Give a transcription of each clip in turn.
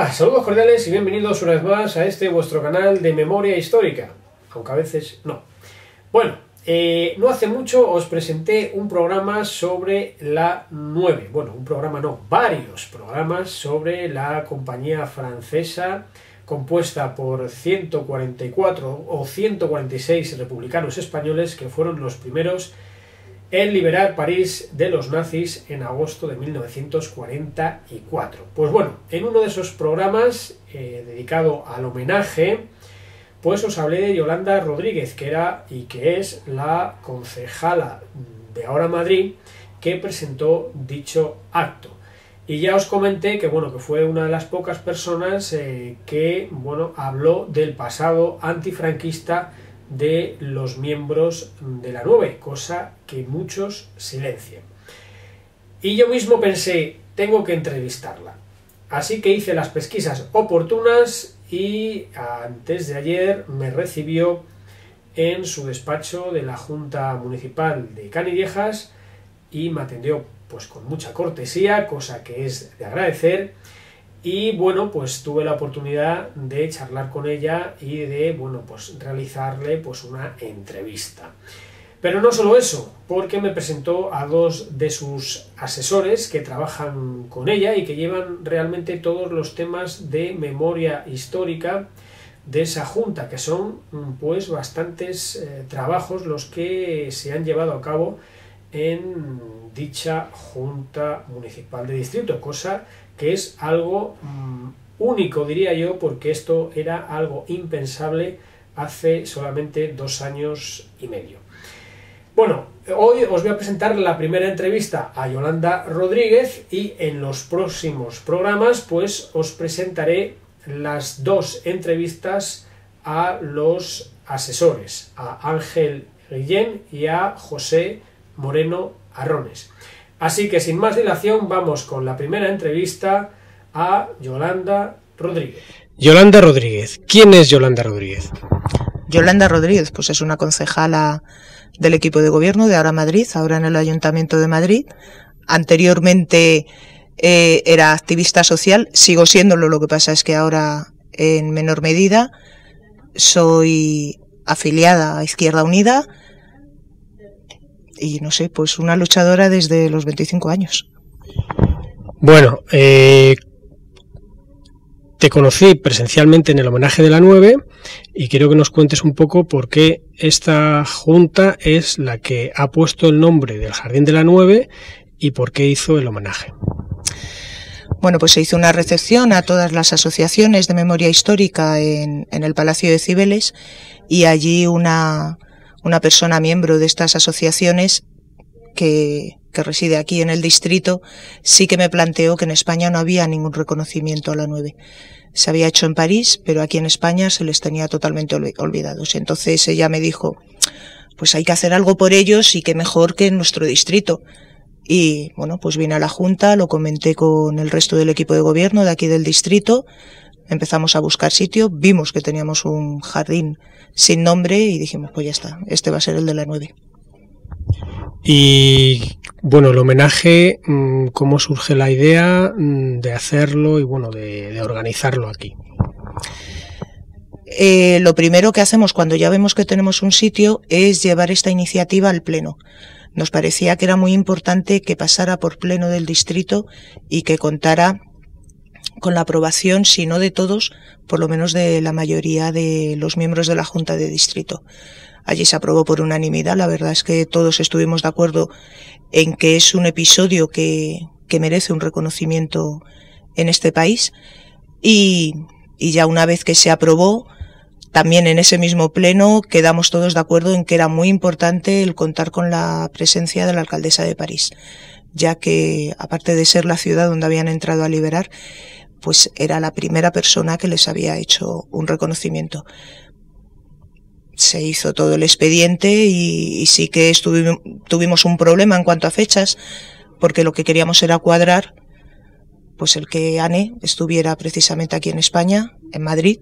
Hola, saludos cordiales y bienvenidos una vez más a este vuestro canal de memoria histórica, aunque a veces no. Bueno, no hace mucho os presenté un programa sobre la 9, bueno, un programa no, varios programas sobre la compañía francesa compuesta por 144 o 146 republicanos españoles que fueron los primeros en liberar París de los nazis en agosto de 1944. Pues bueno, en uno de esos programas dedicado al homenaje, pues os hablé de Yolanda Rodríguez, que era y que es la concejala de Ahora Madrid que presentó dicho acto. Y ya os comenté que bueno, que fue una de las pocas personas que bueno, habló del pasado antifranquista de los miembros de la 9, cosa que muchos silencian. Y yo mismo pensé, tengo que entrevistarla. Así que hice las pesquisas oportunas y antes de ayer me recibió en su despacho de la Junta Municipal de Canillejas y me atendió pues con mucha cortesía, cosa que es de agradecer. Y bueno, pues tuve la oportunidad de charlar con ella y de, bueno, pues realizarle pues una entrevista. Pero no solo eso, porque me presentó a dos de sus asesores que trabajan con ella y que llevan realmente todos los temas de memoria histórica de esa junta, que son pues bastantes trabajos los que se han llevado a cabo en dicha Junta Municipal de Distrito, cosa que es algo único, diría yo, porque esto era algo impensable hace solamente 2 años y medio. Bueno, hoy os voy a presentar la primera entrevista a Yolanda Rodríguez y en los próximos programas pues os presentaré las 2 entrevistas a los asesores, a Ángel Guillén y a José Moreno Arrones. Así que sin más dilación vamos con la primera entrevista a Yolanda Rodríguez. Yolanda Rodríguez. ¿Quién es Yolanda Rodríguez? Yolanda Rodríguez, pues es una concejala del equipo de gobierno de Ahora Madrid, ahora en el Ayuntamiento de Madrid. Anteriormente era activista social, sigo siéndolo, lo que pasa es que ahora en menor medida. Soy afiliada a Izquierda Unida y no sé, pues una luchadora desde los 25 años. Bueno, te conocí presencialmente en el homenaje de la 9 y quiero que nos cuentes un poco por qué esta junta es la que ha puesto el nombre del Jardín de la 9 y por qué hizo el homenaje. Bueno, pues se hizo una recepción a todas las asociaciones de memoria histórica en el Palacio de Cibeles y allí una persona miembro de estas asociaciones que reside aquí en el distrito sí que me planteó que en España no había ningún reconocimiento a la 9. Se había hecho en París, pero aquí en España se les tenía totalmente olvidados. Entonces ella me dijo, pues hay que hacer algo por ellos y qué mejor que en nuestro distrito. Y bueno, pues vine a la Junta, lo comenté con el resto del equipo de gobierno de aquí del distrito, empezamos a buscar sitio, vimos que teníamos un jardín sin nombre y dijimos, pues ya está, este va a ser el de la 9. Y bueno, el homenaje, ¿cómo surge la idea de hacerlo y bueno, de organizarlo aquí? Lo primero que hacemos cuando ya vemos que tenemos un sitio es llevar esta iniciativa al pleno. Nos parecía que era muy importante que pasara por pleno del distrito y que contara con la aprobación, si no de todos, por lo menos de la mayoría de los miembros de la Junta de Distrito. Allí se aprobó por unanimidad, la verdad es que todos estuvimos de acuerdo en que es un episodio que merece un reconocimiento en este país y ya una vez que se aprobó, también en ese mismo pleno quedamos todos de acuerdo en que era muy importante el contar con la presencia de la alcaldesa de París, ya que aparte de ser la ciudad donde habían entrado a liberar, pues era la primera persona que les había hecho un reconocimiento. Se hizo todo el expediente y sí que tuvimos un problema en cuanto a fechas, porque lo que queríamos era cuadrar pues el que Anne estuviera precisamente aquí en España, en Madrid,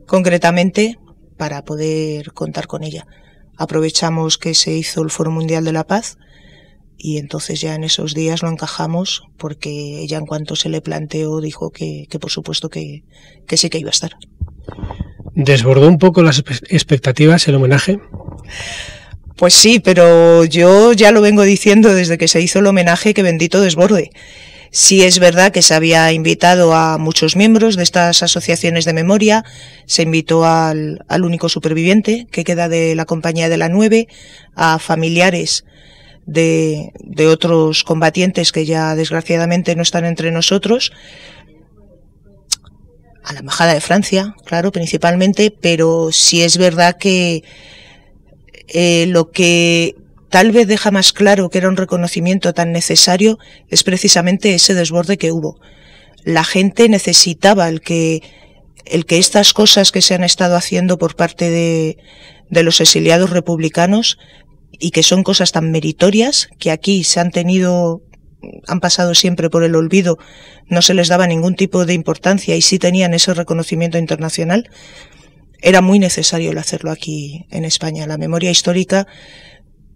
concretamente, para poder contar con ella. Aprovechamos que se hizo el Foro Mundial de la Paz y entonces ya en esos días lo encajamos, porque ella, en cuanto se le planteó, dijo que por supuesto que sí que iba a estar. ¿Desbordó un poco las expectativas el homenaje? Pues sí, pero yo ya lo vengo diciendo desde que se hizo el homenaje, que bendito desborde. Sí es verdad que se había invitado a muchos miembros de estas asociaciones de memoria, se invitó al único superviviente que queda de la Compañía de la 9, a familiares de otros combatientes que ya desgraciadamente no están entre nosotros, a la Embajada de Francia, claro, principalmente, pero sí es verdad que lo que tal vez deja más claro que era un reconocimiento tan necesario es precisamente ese desborde que hubo. La gente necesitaba el que estas cosas que se han estado haciendo por parte de los exiliados republicanos, y que son cosas tan meritorias, que aquí han pasado siempre por el olvido, no se les daba ningún tipo de importancia y sí tenían ese reconocimiento internacional, era muy necesario el hacerlo aquí en España. La memoria histórica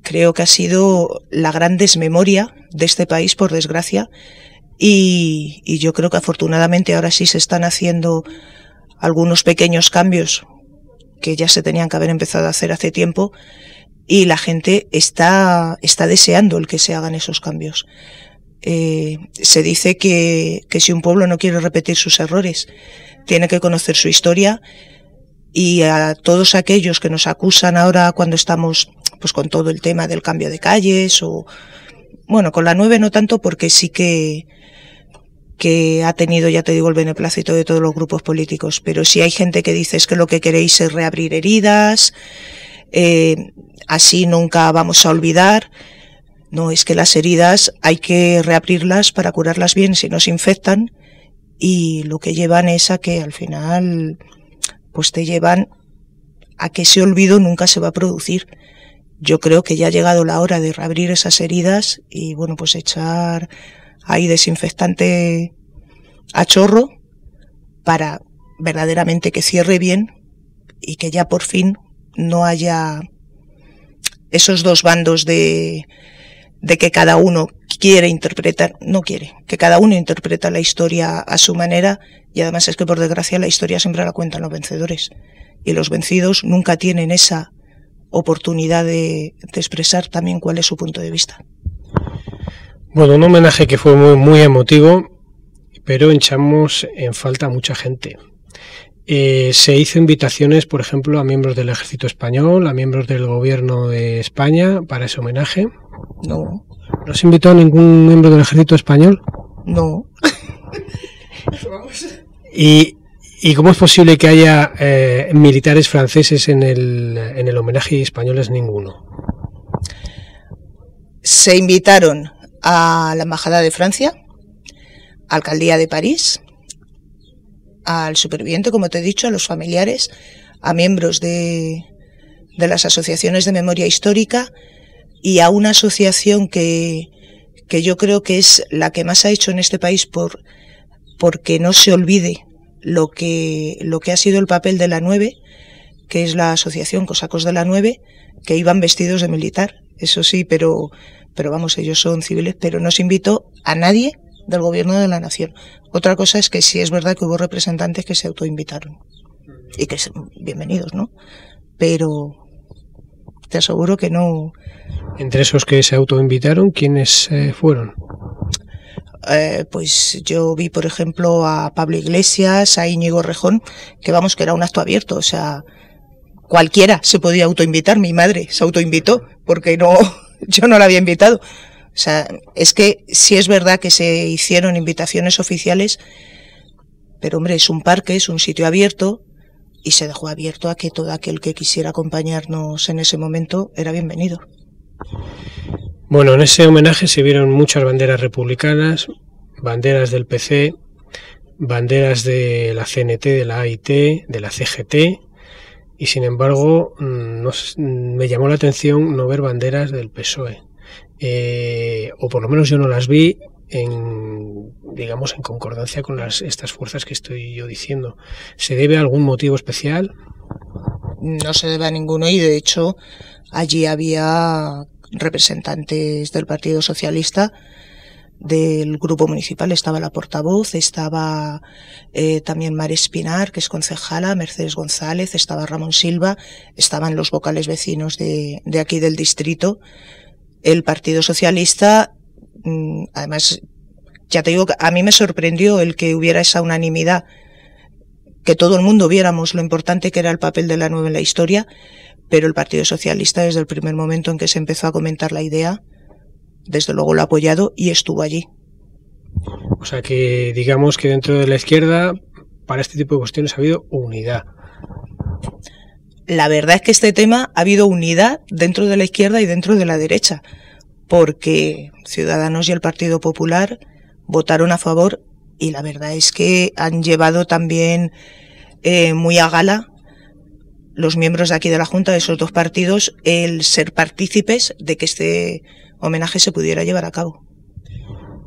creo que ha sido la gran desmemoria de este país, por desgracia, y yo creo que afortunadamente ahora sí se están haciendo algunos pequeños cambios que ya se tenían que haber empezado a hacer hace tiempo, y la gente está deseando el que se hagan esos cambios. Se dice que si un pueblo no quiere repetir sus errores, tiene que conocer su historia, y a todos aquellos que nos acusan ahora cuando estamos pues con todo el tema del cambio de calles, o bueno, con la 9 no tanto, porque sí que ha tenido, ya te digo, el beneplácito de todos los grupos políticos, pero sí hay gente que dice es que lo que queréis es reabrir heridas, así nunca vamos a olvidar. No, es que las heridas hay que reabrirlas para curarlas bien, si no se infectan, y lo que llevan es a que al final pues te llevan a que ese olvido nunca se va a producir. Yo creo que ya ha llegado la hora de reabrir esas heridas y bueno, pues echar ahí desinfectante a chorro para verdaderamente que cierre bien y que ya por fin no haya esos dos bandos de que cada uno quiere interpretar, no quiere, que cada uno interpreta la historia a su manera, y además es que por desgracia la historia siempre la cuentan los vencedores, y los vencidos nunca tienen esa oportunidad de expresar también cuál es su punto de vista. Bueno, un homenaje que fue muy, muy emotivo, pero echamos en falta a mucha gente. Se hizo invitaciones, por ejemplo, a miembros del Ejército Español, a miembros del Gobierno de España para ese homenaje. No. ¿No se invitó a ningún miembro del Ejército Español? No. ¿Y cómo es posible que haya militares franceses en el homenaje y españoles ninguno? Se invitaron a la Embajada de Francia, Alcaldía de París, al superviviente, como te he dicho, a los familiares, a miembros de las asociaciones de memoria histórica y a una asociación que yo creo que es la que más ha hecho en este país porque no se olvide lo que ha sido el papel de la 9, que es la asociación Cosacos de la 9, que iban vestidos de militar, eso sí, pero vamos, ellos son civiles, pero no se invitó a nadie del gobierno de la nación. Otra cosa es que sí es verdad que hubo representantes que se autoinvitaron y que son bienvenidos, ¿no? Pero te aseguro que no. Entre esos que se autoinvitaron, ¿quiénes fueron? Pues yo vi, por ejemplo, a Pablo Iglesias, a Íñigo Rejón, que vamos, que era un acto abierto, o sea, cualquiera se podía autoinvitar. Mi madre se autoinvitó porque yo no la había invitado. O sea, es que sí es verdad que se hicieron invitaciones oficiales, pero hombre, es un parque, es un sitio abierto, y se dejó abierto a que todo aquel que quisiera acompañarnos en ese momento era bienvenido. Bueno, en ese homenaje se vieron muchas banderas republicanas, banderas del PC, banderas de la CNT, de la AIT, de la CGT, y sin embargo me llamó la atención no ver banderas del PSOE. O por lo menos yo no las vi en concordancia con estas fuerzas que estoy yo diciendo. ¿Se debe a algún motivo especial? No se debe a ninguno, y de hecho allí había representantes del Partido Socialista, del grupo municipal. Estaba la portavoz, estaba también Mar Espinar, que es concejala, Mercedes González, estaba Ramón Silva, estaban los vocales vecinos de aquí del distrito. El Partido Socialista, además, ya te digo, a mí me sorprendió el que hubiera esa unanimidad, que todo el mundo viéramos lo importante que era el papel de la 9 en la historia, pero el Partido Socialista, desde el primer momento en que se empezó a comentar la idea, desde luego lo ha apoyado y estuvo allí. O sea que digamos que dentro de la izquierda, para este tipo de cuestiones ha habido unidad. La verdad es que este tema ha habido unidad dentro de la izquierda y dentro de la derecha, porque Ciudadanos y el Partido Popular votaron a favor, y la verdad es que han llevado también muy a gala los miembros de aquí de la Junta de esos dos partidos el ser partícipes de que este homenaje se pudiera llevar a cabo.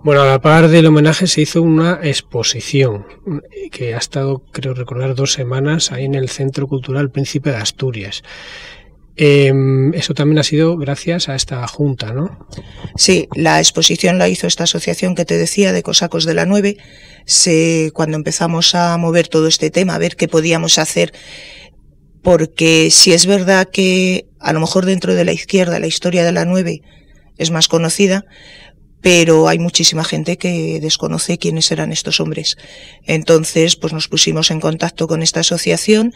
Bueno, a la par del homenaje se hizo una exposición que ha estado, creo recordar, 2 semanas ahí en el Centro Cultural Príncipe de Asturias. Eso también ha sido gracias a esta junta, ¿no? Sí, la exposición la hizo esta asociación que te decía de Cosacos de la 9. Cuando empezamos a mover todo este tema, a ver qué podíamos hacer, porque si es verdad que a lo mejor dentro de la izquierda la historia de la 9 es más conocida, pero hay muchísima gente que desconoce quiénes eran estos hombres. Entonces, pues nos pusimos en contacto con esta asociación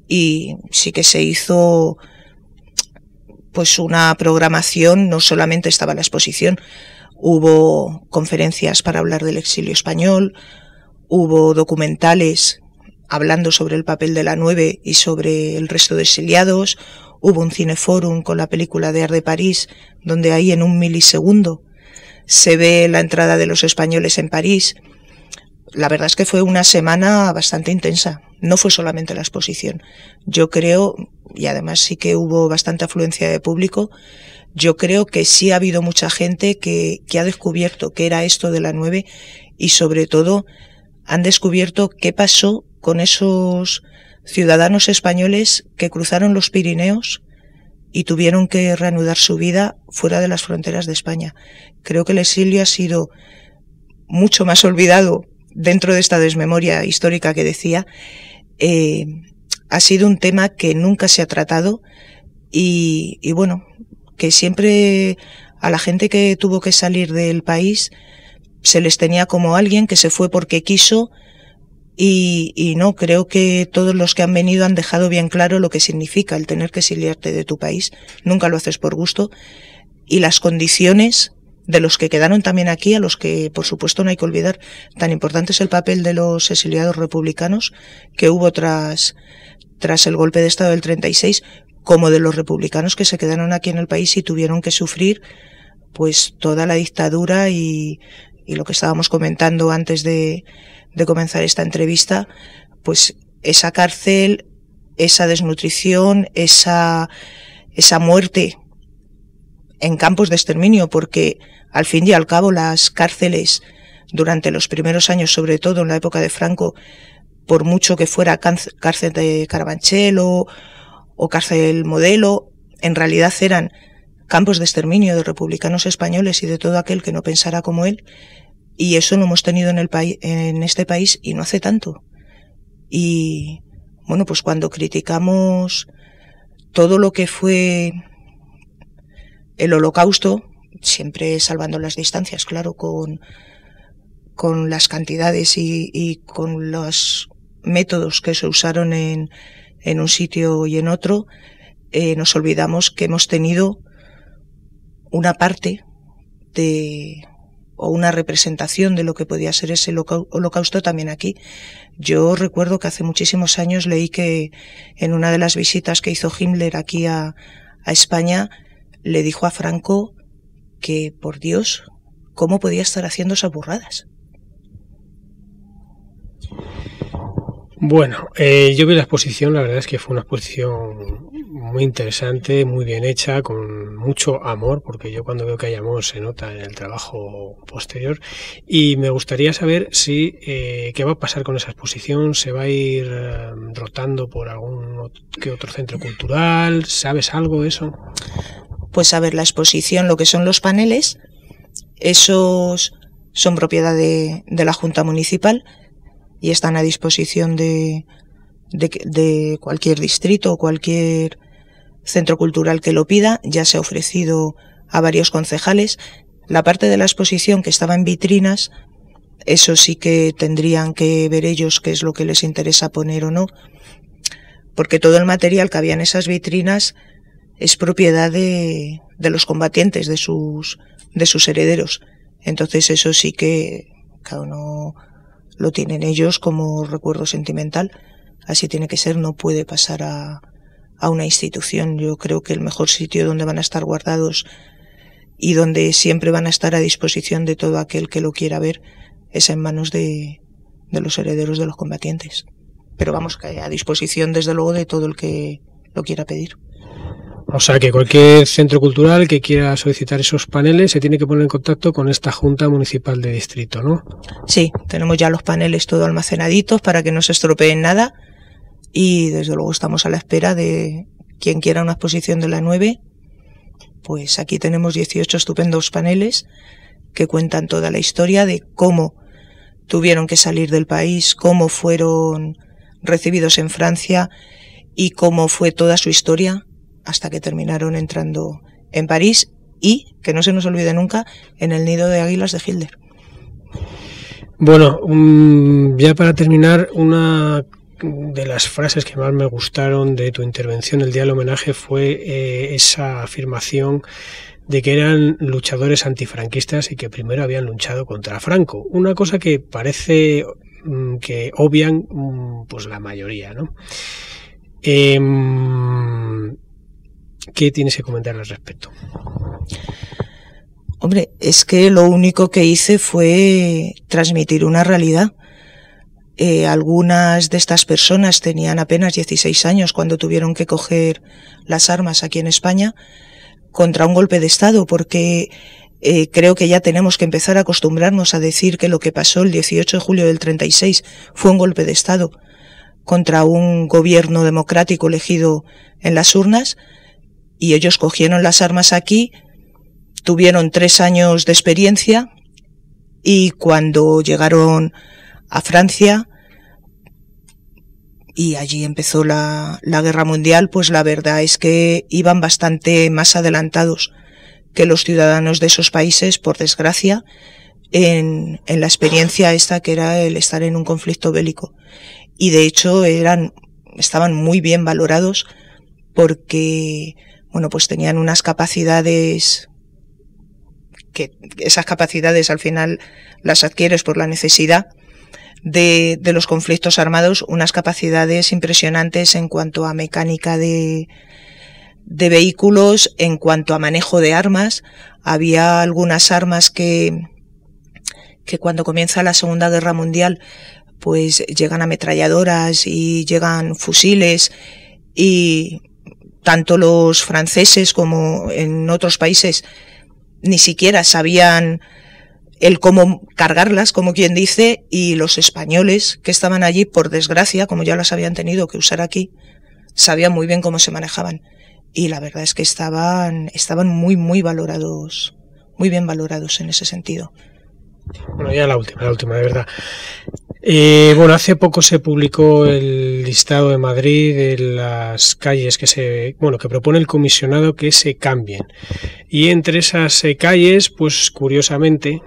y sí que se hizo pues una programación. No solamente estaba la exposición, hubo conferencias para hablar del exilio español, hubo documentales hablando sobre el papel de la 9 y sobre el resto de exiliados, hubo un cineforum con la película de Art de París, donde ahí en un milisegundo se ve la entrada de los españoles en París. La verdad es que fue una semana bastante intensa. No fue solamente la exposición. Yo creo, y además sí que hubo bastante afluencia de público, yo creo que sí ha habido mucha gente que ha descubierto qué era esto de la 9 y sobre todo han descubierto qué pasó con esos ciudadanos españoles que cruzaron los Pirineos y tuvieron que reanudar su vida fuera de las fronteras de España. Creo que el exilio ha sido mucho más olvidado dentro de esta desmemoria histórica que decía. Ha sido un tema que nunca se ha tratado y bueno, que siempre a la gente que tuvo que salir del país se les tenía como alguien que se fue porque quiso y no, creo que todos los que han venido han dejado bien claro lo que significa el tener que exiliarte de tu país. Nunca lo haces por gusto y las condiciones de los que quedaron también aquí, a los que por supuesto no hay que olvidar. Tan importante es el papel de los exiliados republicanos que hubo tras el golpe de Estado del 36, como de los republicanos que se quedaron aquí en el país y tuvieron que sufrir pues toda la dictadura y lo que estábamos comentando antes de comenzar esta entrevista, pues esa cárcel, esa desnutrición, esa muerte en campos de exterminio, porque al fin y al cabo las cárceles durante los primeros años, sobre todo en la época de Franco, por mucho que fuera cárcel de Carabanchel o cárcel Modelo, en realidad eran campos de exterminio de republicanos españoles y de todo aquel que no pensara como él, y eso lo hemos tenido en este país y no hace tanto. Y bueno, pues cuando criticamos todo lo que fue el Holocausto, siempre salvando las distancias, claro, con las cantidades y con los métodos que se usaron en un sitio y en otro, nos olvidamos que hemos tenido una parte o una representación de lo que podía ser ese holocausto también aquí. Yo recuerdo que hace muchísimos años leí que en una de las visitas que hizo Himmler aquí a España, le dijo a Franco que, por Dios, ¿cómo podía estar haciendo esas burradas? Bueno, yo vi la exposición, la verdad es que fue una exposición muy interesante, muy bien hecha, con mucho amor, porque yo cuando veo que hay amor se nota en el trabajo posterior, y me gustaría saber si qué va a pasar con esa exposición. ¿Se va a ir rotando por algún que otro centro cultural? ¿Sabes algo de eso? Pues a ver, la exposición, lo que son los paneles, esos son propiedad de la Junta Municipal y están a disposición de cualquier distrito o cualquier centro cultural que lo pida. Ya se ha ofrecido a varios concejales. La parte de la exposición que estaba en vitrinas, eso sí que tendrían que ver ellos qué es lo que les interesa poner o no, porque todo el material que había en esas vitrinas es propiedad de los combatientes, de sus herederos. Entonces eso sí que cada uno lo tienen ellos como recuerdo sentimental. Así tiene que ser, no puede pasar a una institución. Yo creo que el mejor sitio donde van a estar guardados y donde siempre van a estar a disposición de todo aquel que lo quiera ver es en manos de los herederos de los combatientes. Pero vamos, que a disposición desde luego de todo el que lo quiera pedir. O sea que cualquier centro cultural que quiera solicitar esos paneles se tiene que poner en contacto con esta Junta Municipal de Distrito, ¿no? Sí, tenemos ya los paneles todo almacenaditos para que no se estropeen nada y desde luego estamos a la espera de quien quiera una exposición de la 9. Pues aquí tenemos 18 estupendos paneles que cuentan toda la historia de cómo tuvieron que salir del país, cómo fueron recibidos en Francia y cómo fue toda su historia hasta que terminaron entrando en París y, que no se nos olvide nunca, en el nido de águilas de Hitler. Bueno, ya para terminar, una de las frases que más me gustaron de tu intervención el día del homenaje fue esa afirmación de que eran luchadores antifranquistas y que primero habían luchado contra Franco. Una cosa que parece que obvian pues la mayoría, ¿no? ¿Qué tienes que comentar al respecto? Hombre, es que lo único que hice fue transmitir una realidad. Algunas de estas personas tenían apenas 16 años cuando tuvieron que coger las armas aquí en España contra un golpe de Estado, porque creo que ya tenemos que empezar a acostumbrarnos a decir que lo que pasó el 18 de julio del 36 fue un golpe de Estado contra un gobierno democrático elegido en las urnas, y ellos cogieron las armas aquí, tuvieron 3 años de experiencia y cuando llegaron a Francia y allí empezó la guerra mundial, pues la verdad es que iban bastante más adelantados que los ciudadanos de esos países, por desgracia, en la experiencia esta que era el estar en un conflicto bélico. Y de hecho estaban muy bien valorados porque, bueno, pues tenían unas capacidades que esas capacidades al final las adquieres por la necesidad de los conflictos armados, unas capacidades impresionantes en cuanto a mecánica de vehículos, en cuanto a manejo de armas. Había algunas armas que cuando comienza la Segunda Guerra Mundial pues llegan ametralladoras y llegan fusiles, y tanto los franceses como en otros países ni siquiera sabían el cómo cargarlas, como quien dice, y los españoles que estaban allí, por desgracia, como ya las habían tenido que usar aquí, sabían muy bien cómo se manejaban. Y la verdad es que estaban muy valorados, muy bien valorados en ese sentido. Bueno, ya la última, de verdad. Bueno, hace poco se publicó el listado de Madrid de las calles que propone el comisionado que se cambien. Y entre esas calles, pues curiosamente,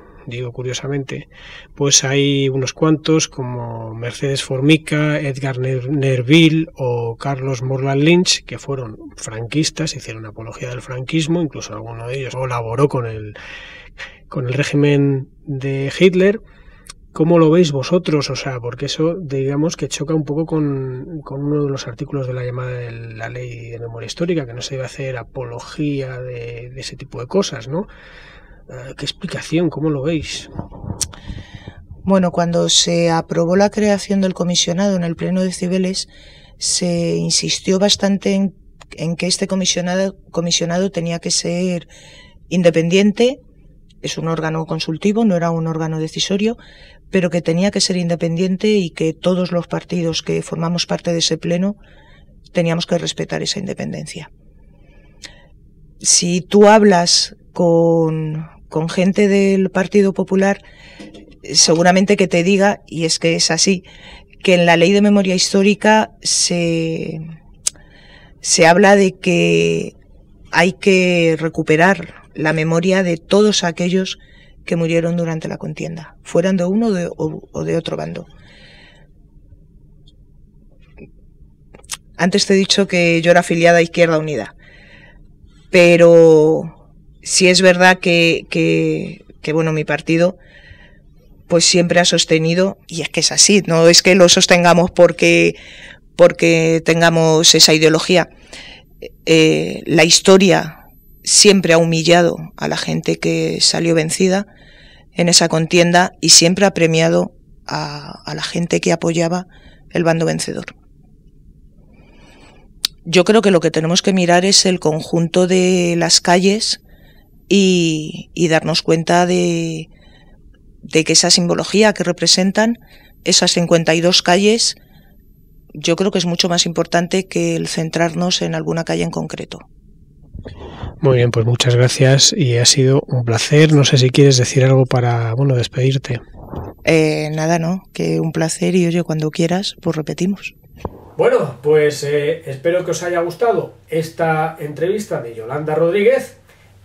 pues hay unos cuantos como Mercedes Formica, Edgar Nerville o Carlos Morland Lynch, que fueron franquistas, hicieron apología del franquismo, incluso alguno de ellos colaboró con el régimen de Hitler. ¿Cómo lo veis vosotros? O sea, porque eso, digamos, que choca un poco con uno de los artículos de la llamada de la Ley de Memoria Histórica, que no se debe hacer apología de ese tipo de cosas, ¿no? ¿Qué explicación? ¿Cómo lo veis? Bueno, cuando se aprobó la creación del comisionado en el Pleno de Cibeles, se insistió bastante en que este comisionado tenía que ser independiente. Es un órgano consultivo, no era un órgano decisorio, pero que tenía que ser independiente y que todos los partidos que formamos parte de ese pleno teníamos que respetar esa independencia. si tú hablas con gente del Partido Popular, seguramente que te diga, y es que es así, que en la Ley de Memoria Histórica se habla de que hay que recuperar la memoria de todos aquellos que murieron durante la contienda, fueran de uno o de otro bando. Antes te he dicho que yo era afiliada a Izquierda Unida, pero sí es verdad que bueno, mi partido pues siempre ha sostenido, y es que es así, no es que lo sostengamos porque tengamos esa ideología. La historia siempre ha humillado a la gente que salió vencida en esa contienda y siempre ha premiado a la gente que apoyaba el bando vencedor. Yo creo que lo que tenemos que mirar es el conjunto de las calles y darnos cuenta de que esa simbología que representan esas 52 calles, yo creo que es mucho más importante que el centrarnos en alguna calle en concreto. Muy bien, pues muchas gracias y ha sido un placer. No sé si quieres decir algo para, despedirte. Nada, no, que un placer y oye, cuando quieras, pues repetimos. Bueno, pues espero que os haya gustado esta entrevista de Yolanda Rodríguez.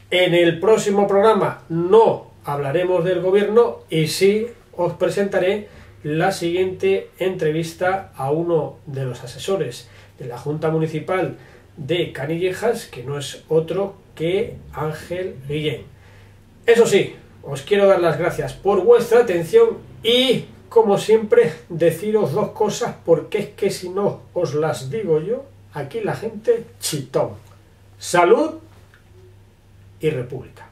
En el próximo programa no hablaremos del gobierno y sí os presentaré la siguiente entrevista a uno de los asesores de la Junta Municipal de Canillejas, que no es otro que Ángel Guillén. Eso sí, os quiero dar las gracias por vuestra atención y, como siempre, deciros dos cosas, porque es que si no os las digo yo, aquí la gente chitón. Salud y República.